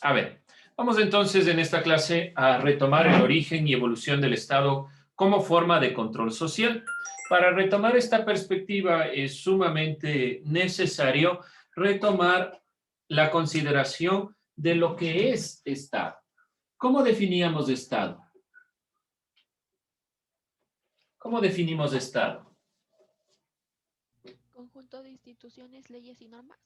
A ver, vamos entonces en esta clase a retomar el origen y evolución del Estado como forma de control social. Para retomar esta perspectiva es sumamente necesario retomar la consideración de lo que es Estado. ¿Cómo definíamos Estado? ¿Cómo definimos Estado? Conjunto de instituciones, leyes y normas.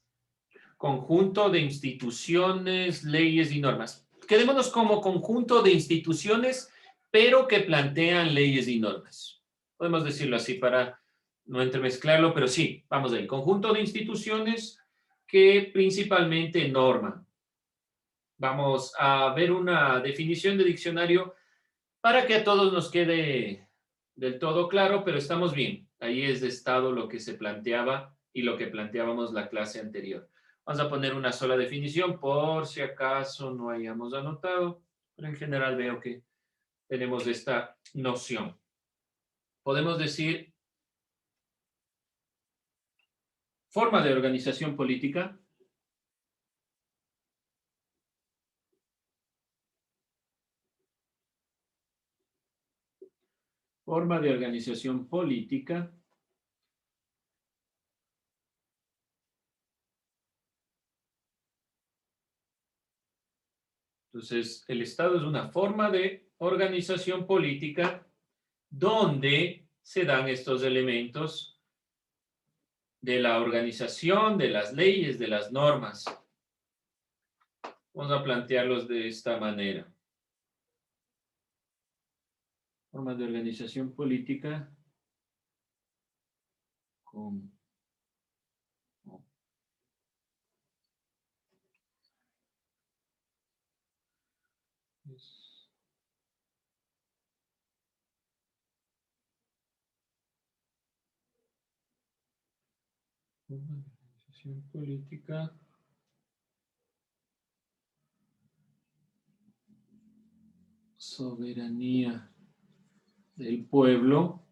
Conjunto de instituciones, leyes y normas. Quedémonos como conjunto de instituciones, pero que plantean leyes y normas. Podemos decirlo así para no entremezclarlo, pero sí, vamos ahí. Conjunto de instituciones que principalmente norman. Vamos a ver una definición de diccionario para que a todos nos quede del todo claro, pero estamos bien. Ahí es de Estado lo que se planteaba y lo que planteábamos la clase anterior. Vamos a poner una sola definición por si acaso no hayamos anotado, pero en general veo que tenemos esta noción. Podemos decir forma de organización política. Forma de organización política. Entonces, el Estado es una forma de organización política donde se dan estos elementos de la organización, de las leyes, de las normas. Vamos a plantearlos de esta manera. Formas de organización política con organización política, soberanía del pueblo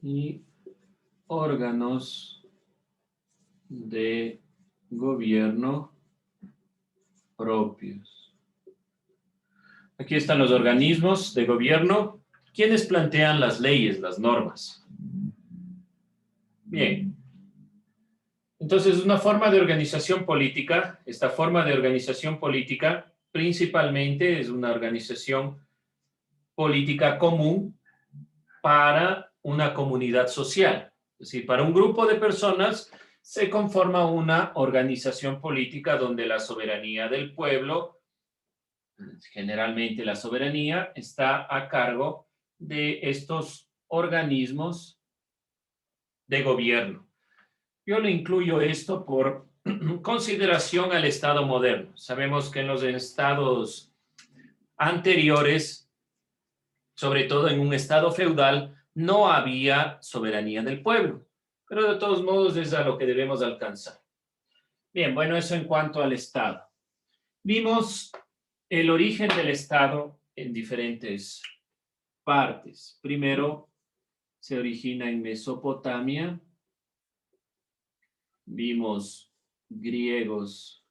y órganos de gobierno propios. Aquí están los organismos de gobierno, quienes plantean las leyes, las normas. Bien, entonces una forma de organización política, esta forma de organización política principalmente es una organización política común para una comunidad social. Es decir, para un grupo de personas se conforma una organización política donde la soberanía del pueblo, generalmente la soberanía, está a cargo de estos organismos de gobierno. Yo le incluyo esto por consideración al Estado moderno. Sabemos que en los estados anteriores, sobre todo en un estado feudal, no había soberanía del pueblo, pero de todos modos es a lo que debemos alcanzar. Bien, bueno, eso en cuanto al Estado. Vimos el origen del Estado en diferentes partes. Primero, se origina en Mesopotamia. Vimos griegos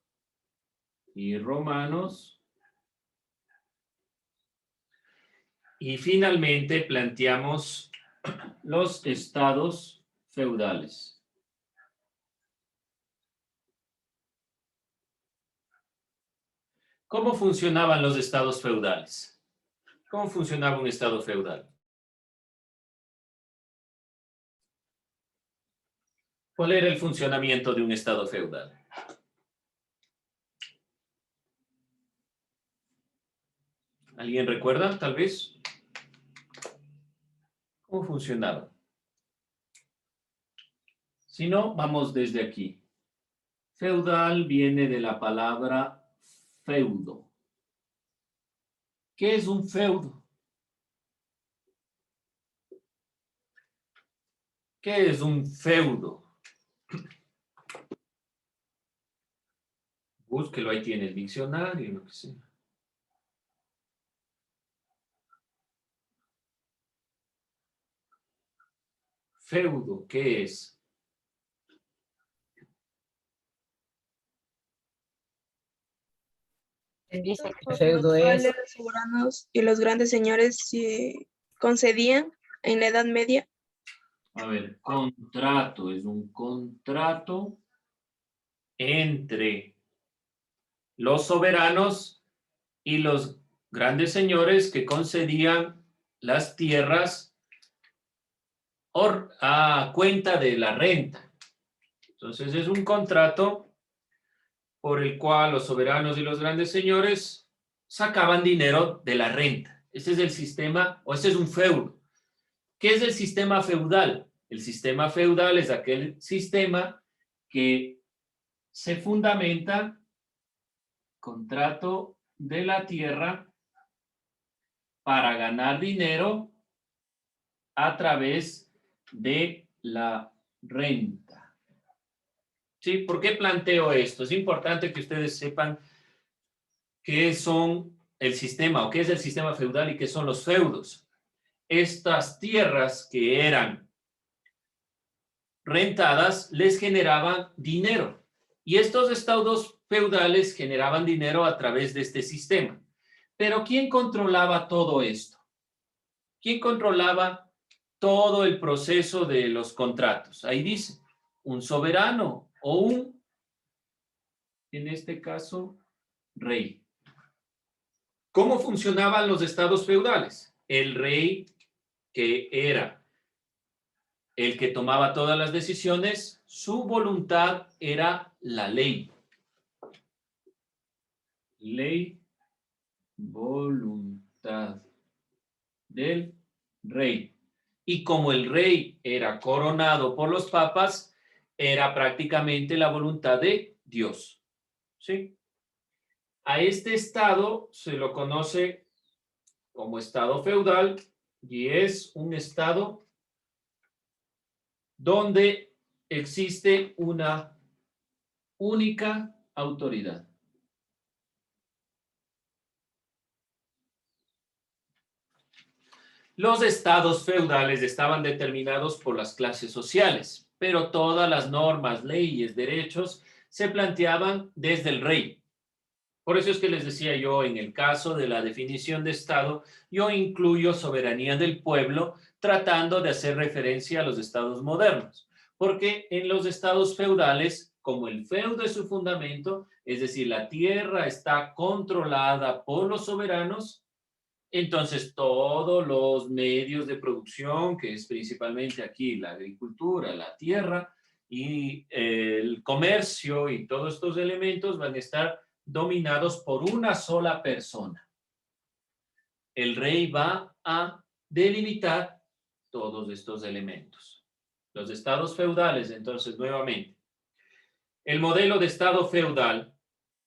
y romanos. Y finalmente planteamos los estados feudales. ¿Cómo funcionaban los estados feudales? ¿Cómo funcionaba un estado feudal? ¿Cuál era el funcionamiento de un estado feudal? ¿Alguien recuerda, tal vez? ¿Cómo funcionaba? Si no, vamos desde aquí. Feudal viene de la palabra feudo. ¿Qué es un feudo? ¿Qué es un feudo? Búsquelo, ahí tiene el diccionario, lo que sea. Feudo, ¿qué es? Dice que el Por los feudo es cuales los soberanos y los grandes señores concedían en la Edad Media. A ver, contrato es un contrato entre los soberanos y los grandes señores que concedían las tierras a cuenta de la renta. Entonces es un contrato por el cual los soberanos y los grandes señores sacaban dinero de la renta. Ese es el sistema, o ese es un feudo. ¿Qué es el sistema feudal? El sistema feudal es aquel sistema que se fundamenta contrato de la tierra para ganar dinero a través de la renta. ¿Sí? ¿Por qué planteo esto? Es importante que ustedes sepan qué son el sistema o qué es el sistema feudal y qué son los feudos. Estas tierras que eran rentadas les generaban dinero y estos estados feudales generaban dinero a través de este sistema. Pero ¿quién controlaba todo esto? ¿Quién controlaba todo el proceso de los contratos? Ahí dice, un soberano o un, en este caso, rey. ¿Cómo funcionaban los estados feudales? El rey, que era el que tomaba todas las decisiones, su voluntad era la ley. Ley, voluntad del rey. Y como el rey era coronado por los papas, era prácticamente la voluntad de Dios. ¿Sí? A este estado se lo conoce como estado feudal y es un estado donde existe una única autoridad. Los estados feudales estaban determinados por las clases sociales, pero todas las normas, leyes, derechos se planteaban desde el rey. Por eso es que les decía yo, en el caso de la definición de estado, yo incluyo soberanía del pueblo tratando de hacer referencia a los estados modernos, porque en los estados feudales, como el feudo es su fundamento, es decir, la tierra está controlada por los soberanos, entonces todos los medios de producción, que es principalmente aquí la agricultura, la tierra y el comercio y todos estos elementos van a estar dominados por una sola persona. El rey va a delimitar todos estos elementos. Los estados feudales, entonces, nuevamente. El modelo de estado feudal,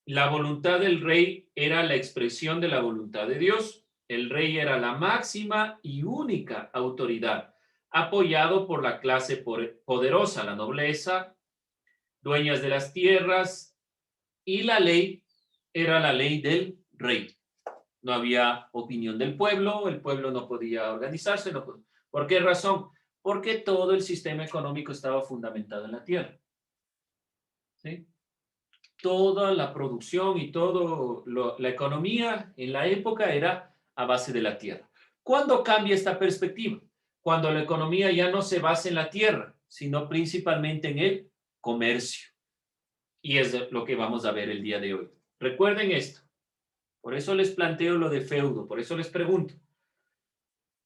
la voluntad del rey era la expresión de la voluntad de Dios. El rey era la máxima y única autoridad, apoyado por la clase poderosa, la nobleza, dueñas de las tierras, y la ley era la ley del rey. No había opinión del pueblo, el pueblo no podía organizarse. No podía. ¿Por qué razón? Porque todo el sistema económico estaba fundamentado en la tierra. ¿Sí? Toda la producción y toda la economía en la época era a base de la tierra. ¿Cuándo cambia esta perspectiva? Cuando la economía ya no se basa en la tierra, sino principalmente en el comercio. Y es lo que vamos a ver el día de hoy. Recuerden esto. Por eso les planteo lo de feudo, por eso les pregunto.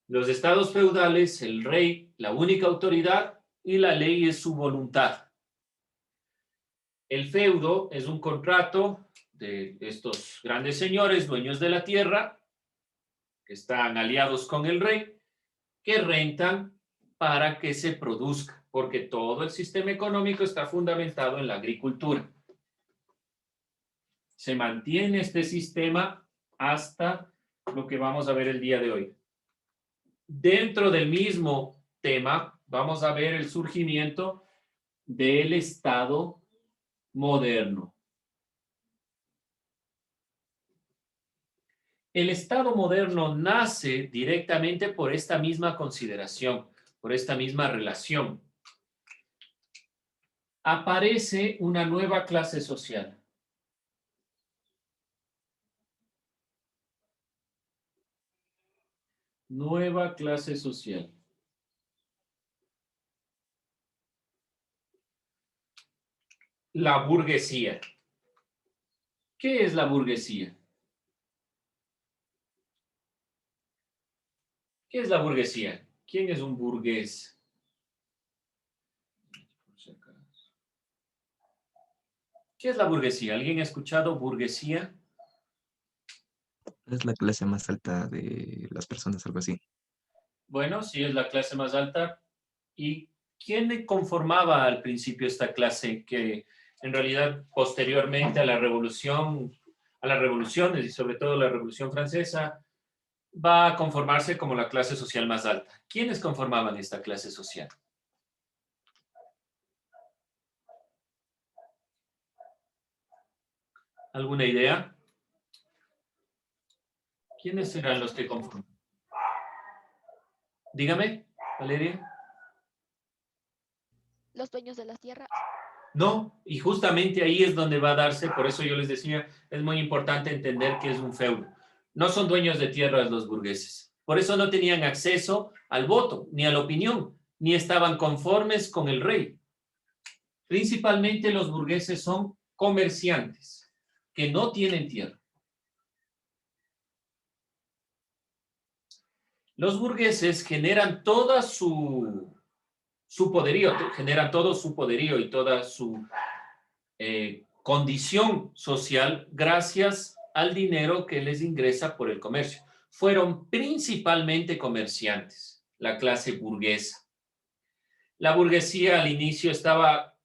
Los estados feudales, el rey, la única autoridad y la ley es su voluntad. El feudo es un contrato de estos grandes señores, dueños de la tierra, que están aliados con el rey, que rentan para que se produzca, porque todo el sistema económico está fundamentado en la agricultura. Se mantiene este sistema hasta lo que vamos a ver el día de hoy. Dentro del mismo tema, vamos a ver el surgimiento del Estado moderno. El Estado moderno nace directamente por esta misma consideración, por esta misma relación. Aparece una nueva clase social. Nueva clase social. La burguesía. ¿Qué es la burguesía? ¿Qué es la burguesía? ¿Quién es un burgués? ¿Qué es la burguesía? ¿Alguien ha escuchado burguesía? Es la clase más alta de las personas, algo así. Bueno, sí, es la clase más alta. ¿Y quién conformaba al principio esta clase que en realidad posteriormente a la revolución, a las revoluciones y sobre todo la Revolución Francesa, va a conformarse como la clase social más alta? ¿Quiénes conformaban esta clase social? ¿Alguna idea? ¿Quiénes serán los que conforman? Dígame, Valeria. Los dueños de las tierras. No, y justamente ahí es donde va a darse, por eso yo les decía, es muy importante entender que es un feudo. No son dueños de tierras los burgueses. Por eso no tenían acceso al voto, ni a la opinión, ni estaban conformes con el rey. Principalmente los burgueses son comerciantes que no tienen tierra. Los burgueses generan toda su poderío, generan todo su poderío y toda su condición social gracias al dinero que les ingresa por el comercio. Fueron principalmente comerciantes, la clase burguesa. La burguesía al inicio estaba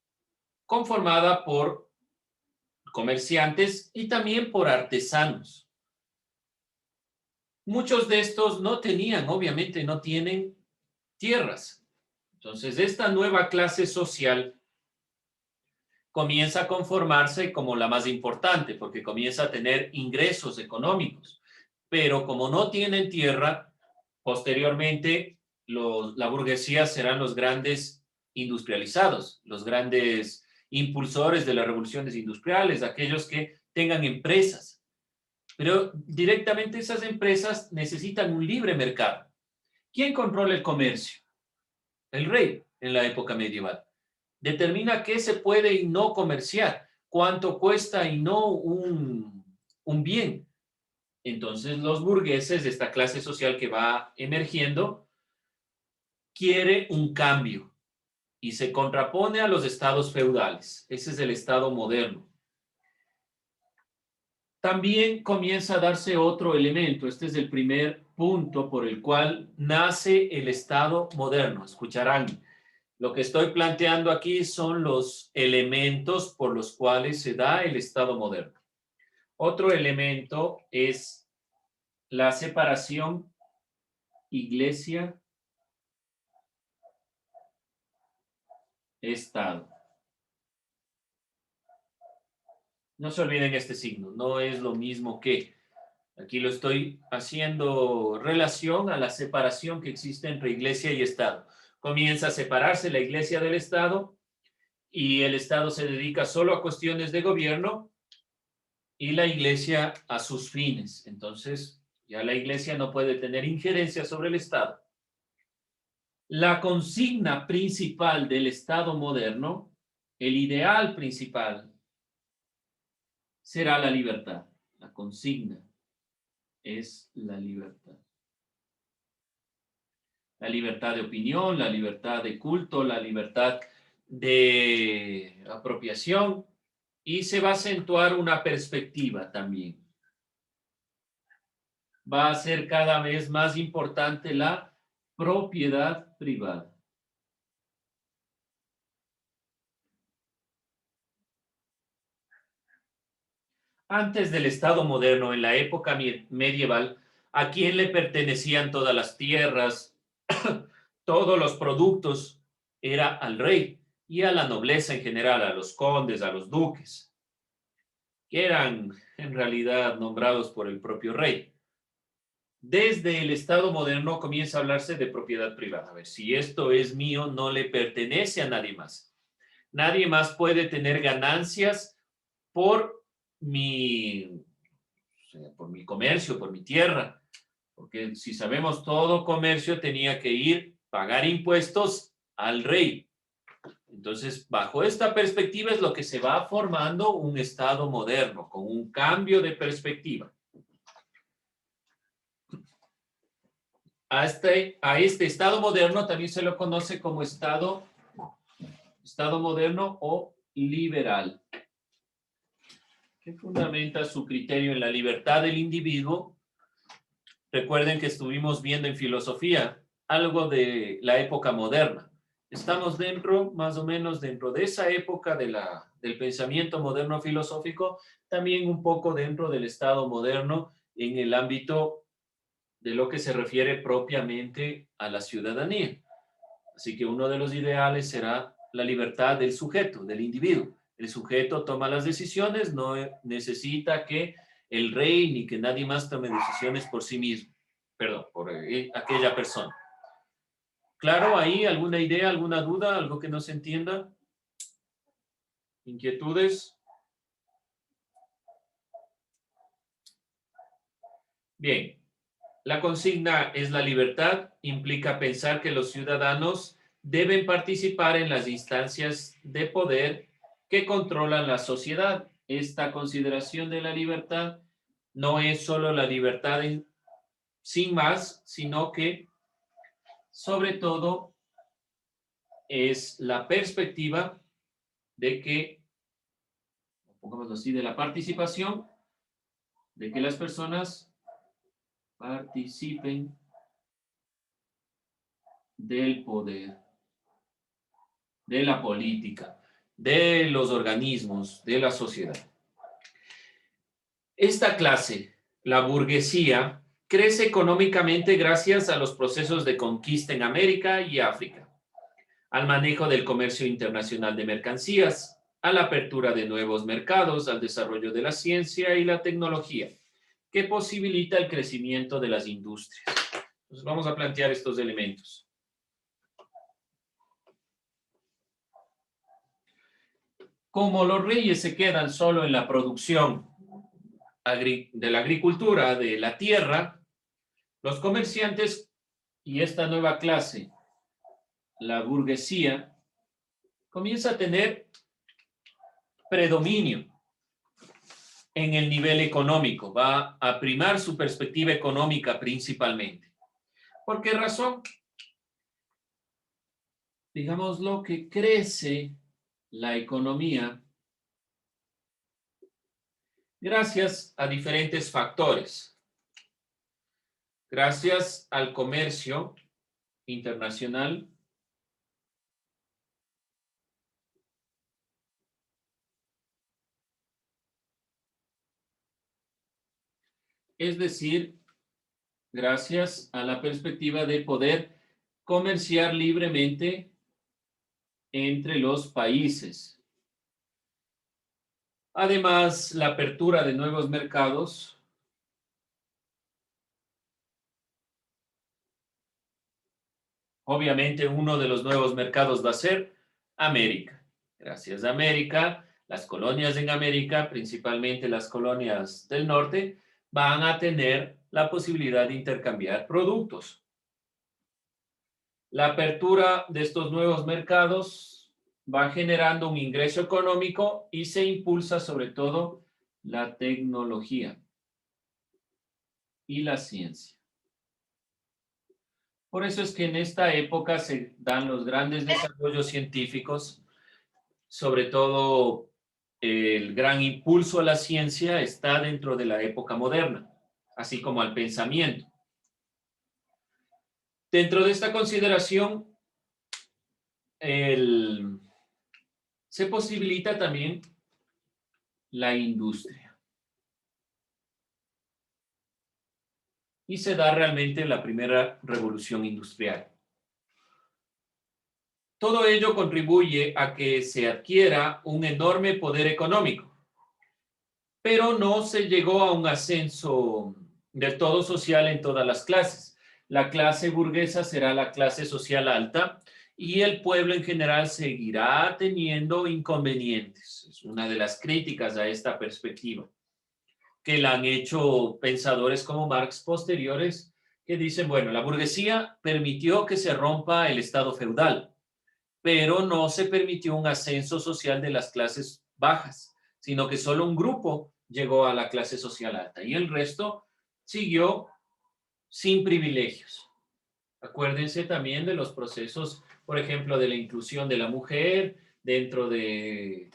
conformada por comerciantes y también por artesanos. Muchos de estos no tenían, obviamente no tienen tierras. Entonces, esta nueva clase social comienza a conformarse como la más importante, porque comienza a tener ingresos económicos. Pero como no tienen tierra, posteriormente la burguesía serán los grandes industrializados, los grandes impulsores de las revoluciones industriales, aquellos que tengan empresas. Pero directamente esas empresas necesitan un libre mercado. ¿Quién controla el comercio? El rey en la época medieval. Determina qué se puede y no comerciar, cuánto cuesta y no un bien. Entonces los burgueses de esta clase social que va emergiendo quiere un cambio y se contrapone a los estados feudales. Ese es el estado moderno. También comienza a darse otro elemento. Este es el primer punto por el cual nace el estado moderno. Escucharán. Lo que estoy planteando aquí son los elementos por los cuales se da el Estado moderno. Otro elemento es la separación iglesia-Estado. No se olviden este signo, no es lo mismo que. Aquí lo estoy haciendo relación a la separación que existe entre iglesia y Estado. Comienza a separarse la iglesia del Estado y el Estado se dedica solo a cuestiones de gobierno y la iglesia a sus fines. Entonces, ya la iglesia no puede tener injerencia sobre el Estado. La consigna principal del Estado moderno, el ideal principal, será la libertad. La consigna es la libertad. La libertad de opinión, la libertad de culto, la libertad de apropiación, y se va a acentuar una perspectiva también. Va a ser cada vez más importante la propiedad privada. Antes del Estado moderno, en la época medieval, ¿a quién le pertenecían todas las tierras, todos los productos? Era al rey y a la nobleza en general, a los condes, a los duques, que eran en realidad nombrados por el propio rey. Desde el Estado moderno comienza a hablarse de propiedad privada. A ver, si esto es mío, no le pertenece a nadie más. Nadie más puede tener ganancias por mi comercio, por mi tierra, Porque si sabemos, todo comercio tenía que ir, pagar impuestos al rey. Entonces, bajo esta perspectiva es lo que se va formando un Estado moderno, con un cambio de perspectiva. A este Estado moderno también se lo conoce como Estado moderno o liberal, que fundamenta su criterio en la libertad del individuo. Recuerden que estuvimos viendo en filosofía algo de la época moderna. Estamos dentro, más o menos dentro de esa época del pensamiento moderno filosófico, también un poco dentro del Estado moderno en el ámbito de lo que se refiere propiamente a la ciudadanía. Así que uno de los ideales será la libertad del sujeto, del individuo. El sujeto toma las decisiones, no necesita que el rey ni que nadie más tome decisiones por sí mismo, perdón, por aquella persona. ¿Claro? ¿Ahí alguna idea, alguna duda, algo que no se entienda? ¿Inquietudes? Bien. La consigna es la libertad, implica pensar que los ciudadanos deben participar en las instancias de poder que controlan la sociedad. Esta consideración de la libertad no es solo la libertad sin más, sino que sobre todo es la perspectiva de que, pongámoslo así, de la participación, de que las personas participen del poder, de la política, de los organismos, de la sociedad. Esta clase, la burguesía, crece económicamente gracias a los procesos de conquista en América y África, al manejo del comercio internacional de mercancías, a la apertura de nuevos mercados, al desarrollo de la ciencia y la tecnología, que posibilita el crecimiento de las industrias. Entonces vamos a plantear estos elementos. Como los reyes se quedan solo en la producción de la agricultura, de la tierra, los comerciantes y esta nueva clase, la burguesía, comienza a tener predominio en el nivel económico, va a primar su perspectiva económica principalmente. ¿Por qué razón? Digámoslo que crece la economía gracias a diferentes factores. Gracias al comercio internacional, es decir, gracias a la perspectiva de poder comerciar libremente entre los países. Además, la apertura de nuevos mercados obviamente uno de los nuevos mercados va a ser América. Gracias a América, las colonias en América, principalmente las colonias del norte, van a tener la posibilidad de intercambiar productos. La apertura de estos nuevos mercados va generando un ingreso económico y se impulsa sobre todo la tecnología y la ciencia. Por eso es que en esta época se dan los grandes desarrollos científicos, sobre todo el gran impulso a la ciencia está dentro de la época moderna, así como al pensamiento. Dentro de esta consideración, se posibilita también la industria. Y se da realmente la primera revolución industrial. Todo ello contribuye a que se adquiera un enorme poder económico, pero no se llegó a un ascenso del todo social en todas las clases. La clase burguesa será la clase social alta y el pueblo en general seguirá teniendo inconvenientes. Es una de las críticas a esta perspectiva, que la han hecho pensadores como Marx posteriores, que dicen, bueno, la burguesía permitió que se rompa el estado feudal, pero no se permitió un ascenso social de las clases bajas, sino que solo un grupo llegó a la clase social alta y el resto siguió sin privilegios. Acuérdense también de los procesos, por ejemplo, de la inclusión de la mujer dentro de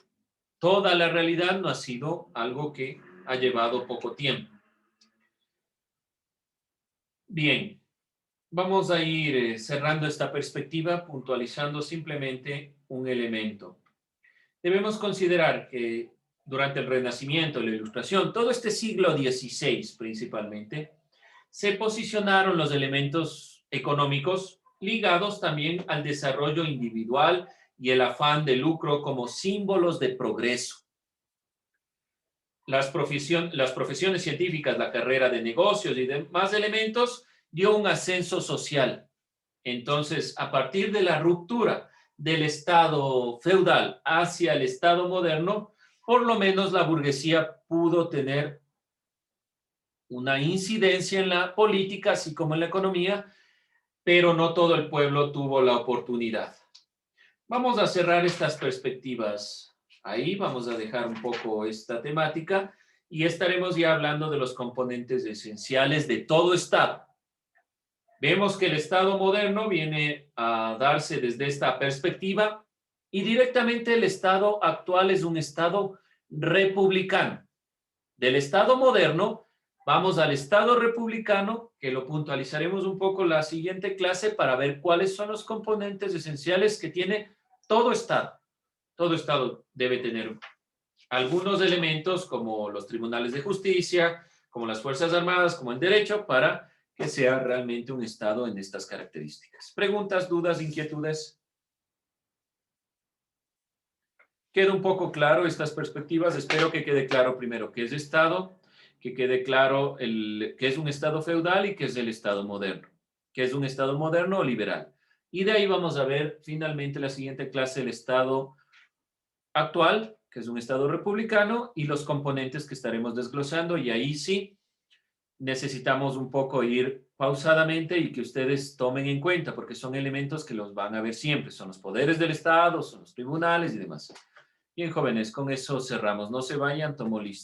toda la realidad. No ha sido algo que ha llevado poco tiempo. Bien, vamos a ir cerrando esta perspectiva puntualizando simplemente un elemento. Debemos considerar que durante el Renacimiento, la Ilustración, todo este siglo XVI principalmente, se posicionaron los elementos económicos ligados también al desarrollo individual y el afán de lucro como símbolos de progreso. Las profesiones científicas, la carrera de negocios y demás elementos dio un ascenso social. Entonces, a partir de la ruptura del Estado feudal hacia el Estado moderno, por lo menos la burguesía pudo tener una incidencia en la política, así como en la economía, pero no todo el pueblo tuvo la oportunidad. Vamos a cerrar estas perspectivas ahí, vamos a dejar un poco esta temática y estaremos ya hablando de los componentes esenciales de todo Estado. Vemos que el Estado moderno viene a darse desde esta perspectiva y directamente el Estado actual es un Estado republicano. Del Estado moderno vamos al Estado republicano, que lo puntualizaremos un poco en la siguiente clase para ver cuáles son los componentes esenciales que tiene todo Estado. Todo Estado debe tener algunos elementos como los tribunales de justicia, como las Fuerzas Armadas, como el derecho, para que sea realmente un Estado en estas características. ¿Preguntas, dudas, inquietudes? ¿Queda un poco claro estas perspectivas? Espero que quede claro primero qué es Estado, que quede claro qué es un Estado feudal y qué es el Estado moderno, qué es un Estado moderno o liberal. Y de ahí vamos a ver finalmente la siguiente clase, el Estado actual, que es un Estado republicano, y los componentes que estaremos desglosando, y ahí sí necesitamos un poco ir pausadamente y que ustedes tomen en cuenta, porque son elementos que los van a ver siempre, son los poderes del Estado, son los tribunales y demás. Bien, jóvenes, con eso cerramos. No se vayan, tomo lista.